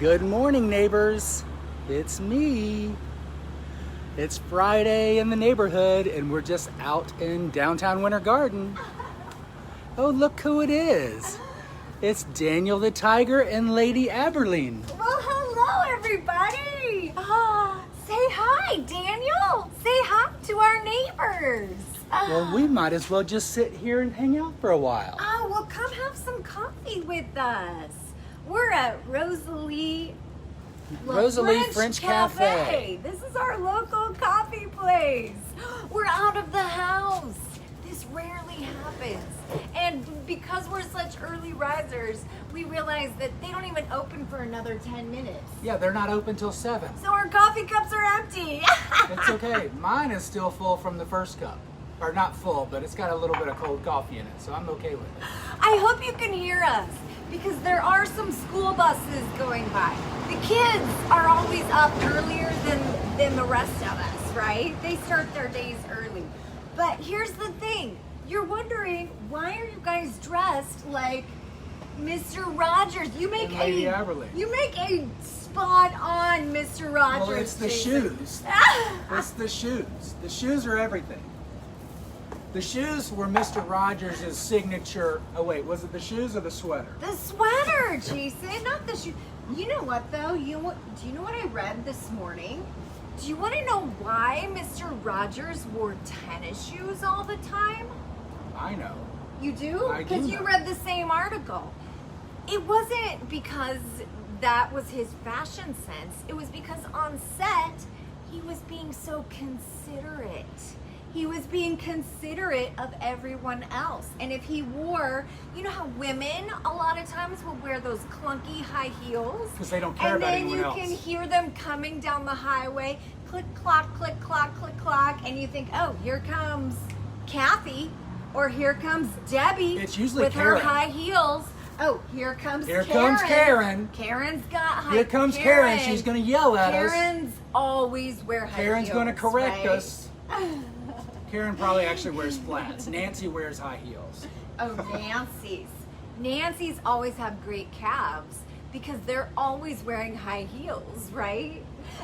Good morning, neighbors. It's me. It's Friday in the neighborhood, and we're just out in downtown Winter Garden. Oh, look who it is. It's Daniel the Tiger and Lady Aberline. Well, hello, everybody. Say hi, Daniel. Say hi to our neighbors. Well, we might as well just sit here and hang out for a while. Oh, well, come have some coffee with us. We're at Rosalie French Cafe. This is our local coffee place. We're out of the house. This rarely happens. And because we're such early risers, we realize that they don't even open for another 10 minutes. Yeah, they're not open till 7. So our coffee cups are empty. It's okay. Mine is still full from the first cup. Or not full, but it's got a little bit of cold coffee in it, so I'm okay with it. I hope you can hear us because there are some school buses going by. The kids are always up earlier than the rest of us, right? They start their days early. But here's the thing. You're wondering, why are you guys dressed like Mr. Rogers? You make Lady Aberline. You make a spot-on Mr. Rogers. Well, it's the Jason. shoes. It's the shoes. The shoes are everything. The shoes were Mr. Rogers' signature. Oh wait, was it the shoes or the sweater? The sweater, Jason, not the shoe. You know what though? Do you know what I read this morning? Do you want to know why Mr. Rogers wore tennis shoes all the time? I know. You do? I do Because you know. read the same article. It wasn't because that was his fashion sense. It was because on set, he was being so considerate. He was being considerate of everyone else. And if he wore, you know how women a lot of times will wear those clunky high heels? Because they don't care about anyone else. And then you can hear them coming down the highway, click, clock, click, clock, click, clock, and you think, oh, here comes Kathy, or here comes Debbie It's usually with Karen. her high heels. Oh, here comes Here Karen. comes Karen. Karen's got high Here comes Karen. She's going to yell at us. Karen's always wear high Karen's heels. going to correct right? us. Karen probably actually wears flats. Nancy wears high heels. Oh, Nancy's always have great calves because they're always wearing high heels, right?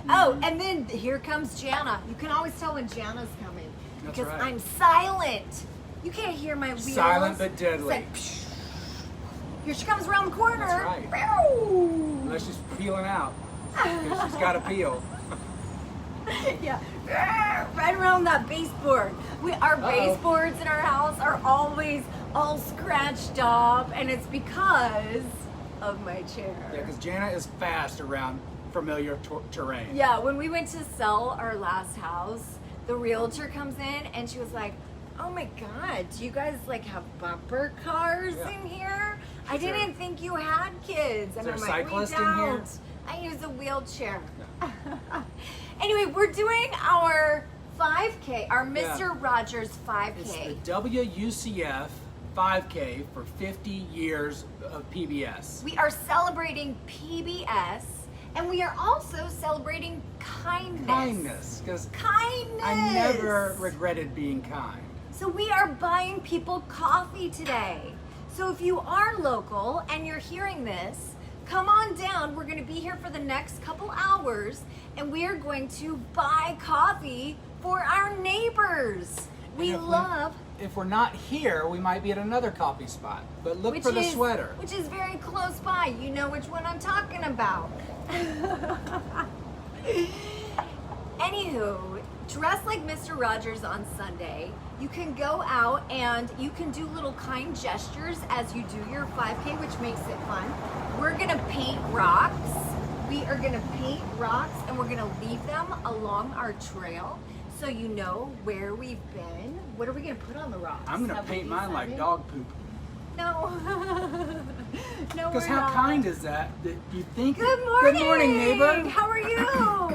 Oh, and then here comes Jana. You can always tell when Jana's coming That's because right. I'm silent. You can't hear my wheels. Silent but deadly. It's like, here she comes around the corner. That's right. Pew! Unless she's peeling out. Because she's got to peel. Yeah, right around that baseboard. Our baseboards in our house are always all scratched up, and it's because of my chair. Yeah, because Jana is fast around familiar terrain. Yeah, when we went to sell our last house, the realtor comes in and she was like, "Oh my God, do you guys like have bumper cars in here? I Is there- didn't think you had kids." And there I'm a like, cyclist "We in here?" don't. I use a wheelchair." Anyway, we're doing our 5K, our Mr. Rogers 5K. It's the WUCF 5K for 50 years of PBS. We are celebrating PBS, and we are also celebrating kindness. Kindness, because Kindness. I never regretted being kind. So we are buying people coffee today. So if you are local and you're hearing this, come on down. We're going to be here for the next couple hours, and we are going to buy coffee for our neighbors. We love... If we're not here, we might be at another coffee spot. But look for the sweater. Which is very close by. You know which one I'm talking about. Anywho, dress like Mr. Rogers on Sunday. You can go out and you can do little kind gestures as you do your 5K, which makes it fun. We're gonna paint rocks. We are gonna paint rocks and we're gonna leave them along our trail so you know where we've been. What are we gonna put on the rocks? I'm going to paint mine like dog poop. No. No, Because we're how not. kind is that you think... Good morning. Good morning, neighbor. How are you?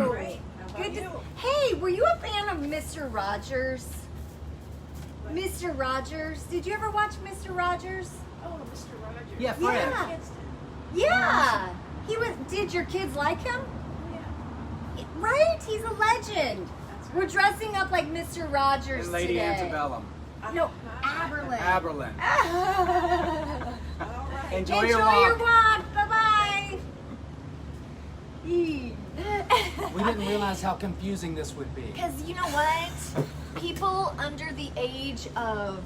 Great. How about Good. you? Hey, were you a fan of Mr. Rogers? Mr. Rogers. Did you ever watch Mr. Rogers? Oh, Mr. Rogers. Yeah, Fred. Yeah. Kids did. Yeah. He was. Did your kids like him? Yeah. Right? He's a legend. That's right. We're dressing up like Mr. Rogers And Lady today. Antebellum. No, Aberlin. Aberlin. All right. 'em. All right. Enjoy, your walk. Enjoy your walk. Bye-bye. We We didn't realize how confusing this would be. Because you know what? People under the age of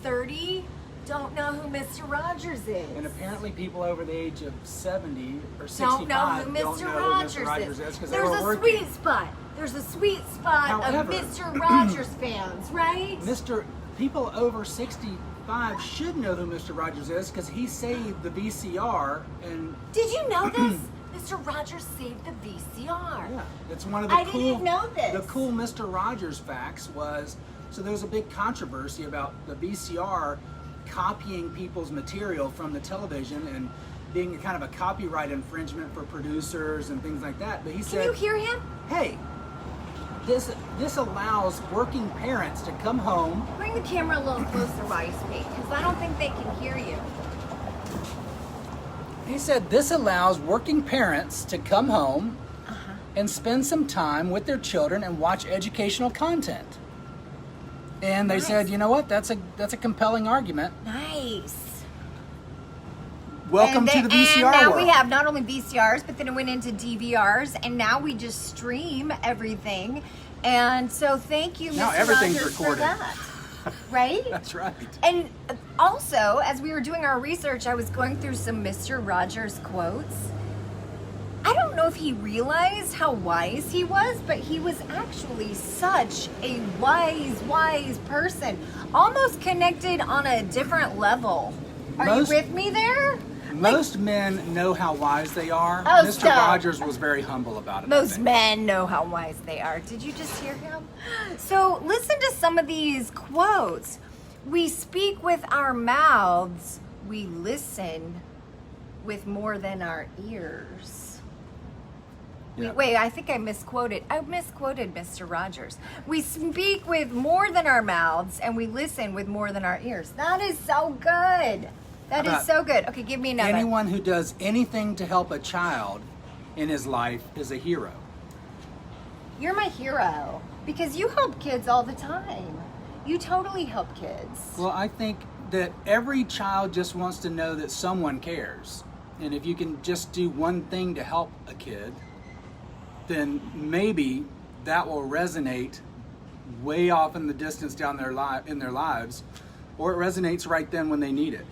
30 don't know who Mr. Rogers is. And apparently people over the age of 70 or 65 don't know who Mr. Rogers is. Because There's a sweet spot. There's a sweet spot However, of Mr. Rogers fans, right? People over 65 should know who Mr. Rogers is because he saved the VCR and Did you know this? Mr. Rogers saved the VCR. yeah, it's one of the I cool. didn't know this. The cool Mr. Rogers facts was there was a big controversy about the VCR copying people's material from the television and being kind of a copyright infringement for producers and things like that. But he said, Can you hear him? "Hey, this allows working parents to come home." Bring the camera a little closer while you speak, because I don't think they can hear you. He said this allows working parents to come home and spend some time with their children and watch educational content. And they Nice. said, you know what? That's a compelling argument. Nice. Welcome to the VCR and now world. we have not only VCRs, but then it went into DVRs, and now we just stream everything. And so thank you, Now Mr. everything's Rogers, recorded. for that. Right? That's right. And also, as we were doing our research, I was going through some Mr. Rogers quotes. I don't know if he realized how wise he was, but he was actually such a wise person. Almost connected on a different level. Are you with me there? Most men know how wise they are. Oh, Mr. stop. Rogers was very humble about it. I Most think. men know how wise they are. Did you just hear him? So listen to some of these quotes. We speak with our mouths. We listen with more than our ears. Yeah. Wait, I think I misquoted. I misquoted Mr. Rogers. We speak with more than our mouths and we listen with more than our ears. That is so good. That is about so good. Okay, give me another. Anyone who does anything to help a child in his life is a hero. You're my hero because you help kids all the time. You totally help kids. Well, I think that every child just wants to know that someone cares. And if you can just do one thing to help a kid, then maybe that will resonate way off in the distance down in their lives, or it resonates right then when they need it.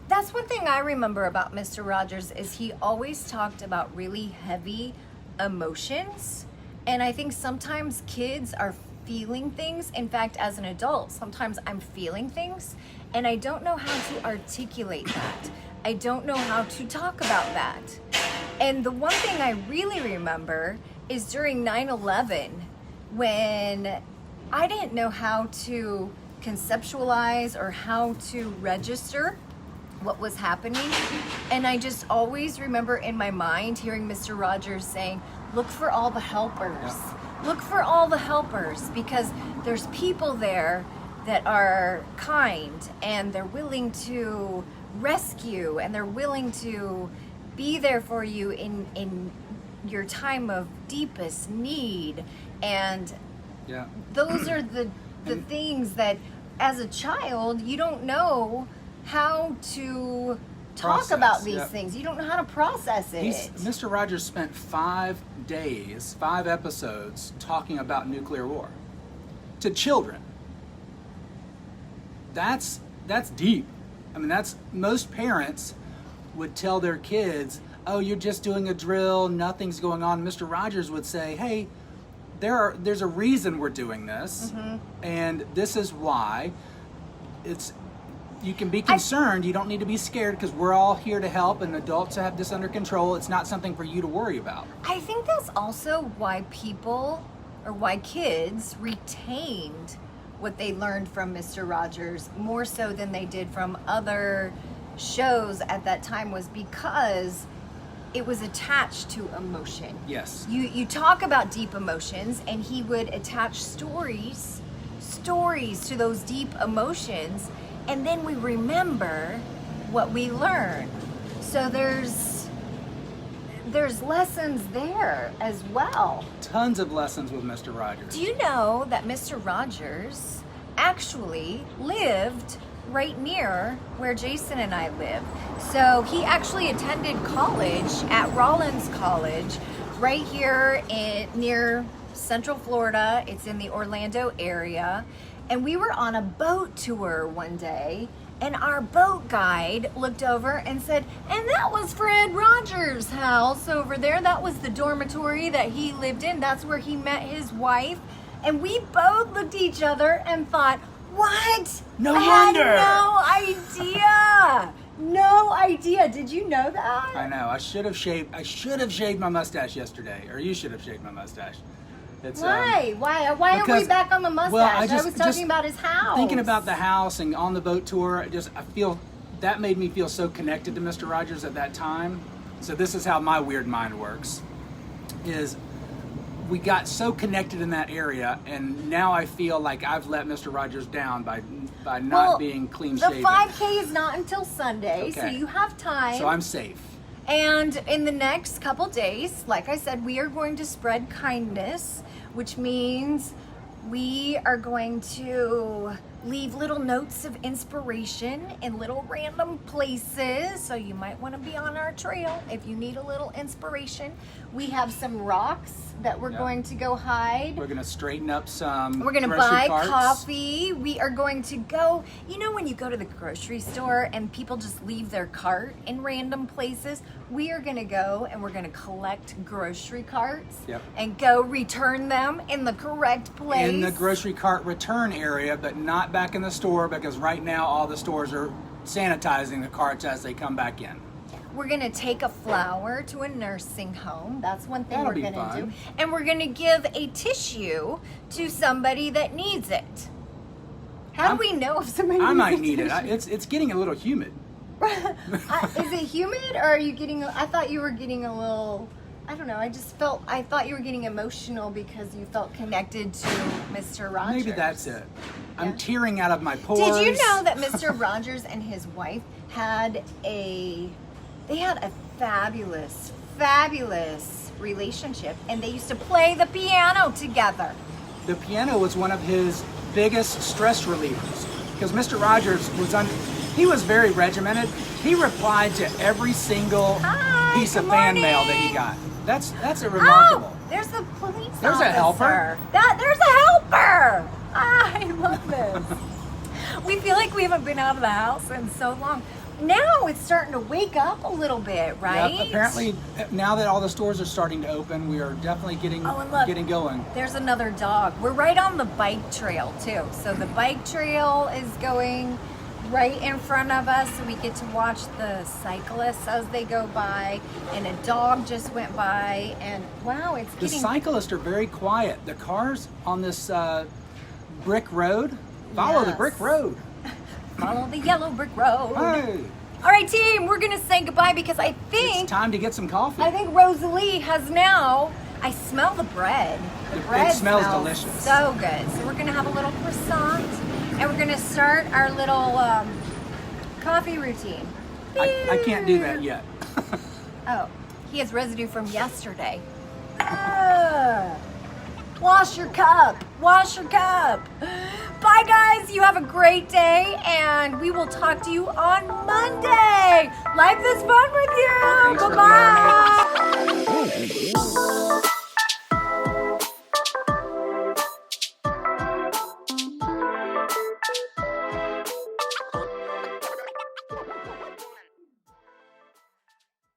That's one thing I remember about Mr. Rogers is he always talked about really heavy emotions. And I think sometimes kids are feeling things. In fact, as an adult, sometimes I'm feeling things and I don't know how to articulate that. I don't know how to talk about that. And the one thing I really remember is during 9/11 when I didn't know how to conceptualize or how to register what was happening. And I just always remember in my mind hearing Mr. Rogers saying, look for all the helpers. Yeah. Look for all the helpers because there's people there that are kind and they're willing to rescue and they're willing to be there for you in your time of deepest need. And Yeah. those are the things that as a child you don't know how to talk Process, about these yeah. things. You don't know how to process it. Mr. Rogers spent 5 days, 5 episodes talking about nuclear war to children. That's deep. I mean, most parents would tell their kids, "Oh, you're just doing a drill, nothing's going on." Mr. Rogers would say, "Hey, there's a reason we're doing this, and this is why. You can be concerned. You don't need to be scared because we're all here to help, and adults have this under control. It's not something for you to worry about." I think that's also why why kids retained what they learned from Mr. Rogers more so than they did from other shows at that time, was because it was attached to emotion. Yes. You talk about deep emotions, and he would attach stories to those deep emotions, and then we remember what we learn. So there's lessons there as well. Tons of lessons with Mr. Rogers. Do you know that Mr. Rogers actually lived right near where Jason and I live. So he actually attended college at Rollins College right here near Central Florida. It's in the Orlando area. And we were on a boat tour one day, and our boat guide looked over and said, and that was Fred Rogers' house over there. That was the dormitory that he lived in. That's where he met his wife. And we both looked at each other and thought, what? No I wonder. had no idea. No idea. Did you know that? I know. I should have shaved my mustache yesterday, or you should have shaved my mustache. It's, Why? Why are we because- back on the mustache? well, I was just talking about his house. Thinking about the house and on the boat tour, I feel that made me feel so connected to Mr. Rogers at that time. So this is how my weird mind works. Is we got so connected in that area, and now I feel like I've let Mr. Rogers down by not being clean shaven. The 5K is not until Sunday, so Okay. you have time. So I'm safe. And in the next couple days, like I said, we are going to spread kindness, which means we are going to leave little notes of inspiration in little random places. So you might want to be on our trail if you need a little inspiration. We have some rocks that we're going to go hide. We're gonna straighten up some. We're gonna grocery buy carts. coffee. We are going to go, you know, when you go to the grocery store and people just leave their cart in random places, we are gonna go and we're gonna collect grocery carts Yep. and go return them in the correct place. In the grocery cart return area, but not back in the store, because right now all the stores are sanitizing the carts as they come back in. We're gonna take a flower to a nursing home. That's one thing That'll we're be gonna fun. do. And we're gonna give a tissue to somebody that needs it. How do we know if somebody I needs might a need it. tissue? It's getting a little humid. Is it humid, or are you getting? I thought you were getting a little. I don't know. I thought you were getting emotional because you felt connected to Mr. Rogers. Maybe that's it. I'm Yeah. tearing out of my pores. Did you know that Mr. Rogers and his wife had a fabulous relationship, and they used to play the piano together. The piano was one of his biggest stress relievers, because Mr. Rogers he was very regimented. He replied to every single Hi, piece of good fan mail that morning. he got. That's a remarkable. Oh, there's the police There's a helper. officer. There's a helper. I love this. We feel like we haven't been out of the house in so long. Now it's starting to wake up a little bit, right? Yep, apparently, now that all the stores are starting to open, we are definitely getting Oh, and look. going. There's another dog. We're right on the bike trail too. So the bike trail is going right in front of us, so we get to watch the cyclists as they go by. And a dog just went by, and wow, it's The getting. cyclists are very quiet. The cars on this brick road follow the Yes. brick road. Follow the yellow brick road. Hey, All right, team, we're gonna say goodbye because I think it's time to get some coffee. Rosalie has now. I smell the bread. The It bread smells delicious. So good. So we're gonna have a little croissant, and we're gonna start our little coffee routine. I can't do that yet. Oh, he has residue from yesterday. Wash your cup. Wash your cup. Bye, guys. You have a great day, and we will talk to you on Monday. Life is fun with you. Thanks for Bye-bye.